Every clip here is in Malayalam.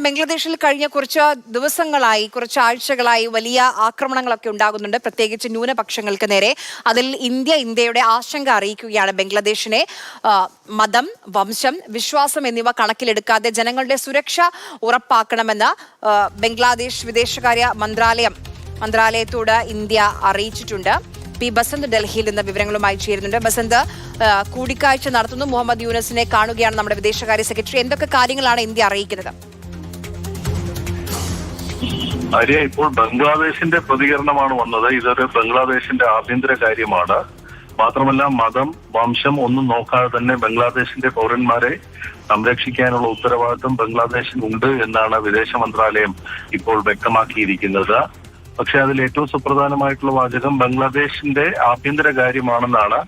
ബംഗ്ലാദേശിൽ കഴിഞ്ഞ കുറച്ച് ദിവസങ്ങളായി കുറച്ച് ആഴ്ചകളായി വലിയ ആക്രമണങ്ങളൊക്കെ ഉണ്ടാകുന്നുണ്ട്, പ്രത്യേകിച്ച് ന്യൂനപക്ഷങ്ങൾക്ക് നേരെ. അതിൽ ഇന്ത്യയുടെ ആശങ്ക അറിയിക്കുകയാണ് ബംഗ്ലാദേശിനെ. മതം, വംശം, വിശ്വാസം എന്നിവ കണക്കിലെടുക്കാതെ ജനങ്ങളുടെ സുരക്ഷ ഉറപ്പാക്കണമെന്ന് ബംഗ്ലാദേശ് വിദേശകാര്യ മന്ത്രാലയത്തോട് ഇന്ത്യ അറിയിച്ചിട്ടുണ്ട്. പി ബസന്ത് ഡൽഹിയിൽ നിന്ന് വിവരങ്ങളുമായി ചേരുന്നുണ്ട്. ബസന്ത്, കൂടിക്കാഴ്ച നടത്തുന്നു, മുഹമ്മദ് യൂനസിനെ കാണുകയാണ് നമ്മുടെ വിദേശകാര്യ സെക്രട്ടറി. എന്തൊക്കെ കാര്യങ്ങളാണ് ഇന്ത്യ അറിയിക്കുന്നത്? ആര്യ, ഇപ്പോൾ ബംഗ്ലാദേശിന്റെ പ്രതികരണമാണ് വന്നത്. ഇതൊരു ബംഗ്ലാദേശിന്റെ ആഭ്യന്തര കാര്യമാണ്. മാത്രമല്ല, മതം, വംശം ഒന്നും നോക്കാതെ തന്നെ ബംഗ്ലാദേശിന്റെ പൗരന്മാരെ സംരക്ഷിക്കാനുള്ള ഉത്തരവാദിത്വം ബംഗ്ലാദേശിനുണ്ട് എന്നാണ് വിദേശ മന്ത്രാലയം ഇപ്പോൾ വ്യക്തമാക്കിയിരിക്കുന്നത്. പക്ഷെ അതിൽ ഏറ്റവും സുപ്രധാനമായിട്ടുള്ള വാചകം ബംഗ്ലാദേശിന്റെ ആഭ്യന്തര കാര്യമാണെന്നാണ്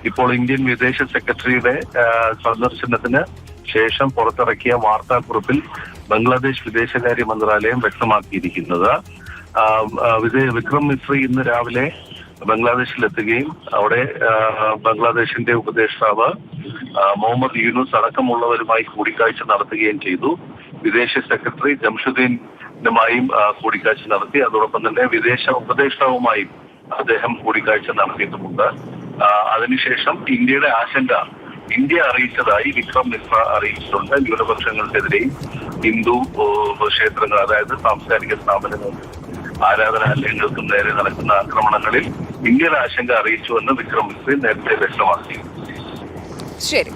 ഇപ്പോൾ ഇന്ത്യൻ വിദേശ സെക്രട്ടറിയുടെ സന്ദർശനത്തിന് ശേഷം പുറത്തിറക്കിയ വാർത്താക്കുറിപ്പിൽ ബംഗ്ലാദേശ് വിദേശകാര്യ മന്ത്രാലയം വ്യക്തമാക്കിയിരിക്കുന്നത്. വിക്രം മിശ്രി ഇന്ന് രാവിലെ ബംഗ്ലാദേശിലെത്തുകയും അവിടെ ബംഗ്ലാദേശിന്റെ ഉപദേഷ്ടാവ് മുഹമ്മദ് യൂനുസ് അടക്കമുള്ളവരുമായി കൂടിക്കാഴ്ച നടത്തുകയും ചെയ്തു. വിദേശ സെക്രട്ടറി ജംഷുദ്ദീനുമായും കൂടിക്കാഴ്ച നടത്തി. അതോടൊപ്പം തന്നെ വിദേശ ഉപദേഷ്ടാവുമായും അദ്ദേഹം കൂടിക്കാഴ്ച നടത്തിയിട്ടുമുണ്ട്. അതിനുശേഷം ഇന്ത്യയുടെ ആശങ്ക ഇന്ത്യ അറിയിച്ചതായി വിക്രം മിശ്ര അറിയിച്ചിട്ടുണ്ട്. ന്യൂനപക്ഷങ്ങൾക്കെതിരെയും ഹിന്ദു ക്ഷേത്രങ്ങൾ, അതായത് സാംസ്കാരിക സ്ഥാപനങ്ങൾ, ആരാധനാലയങ്ങൾക്കും നേരെ നടക്കുന്ന ആക്രമണങ്ങളിൽ ഇന്ത്യയുടെ ആശങ്ക അറിയിച്ചുവെന്ന് വിക്രം മിശ്ര നേരത്തെ വ്യക്തമാക്കി. ശരി.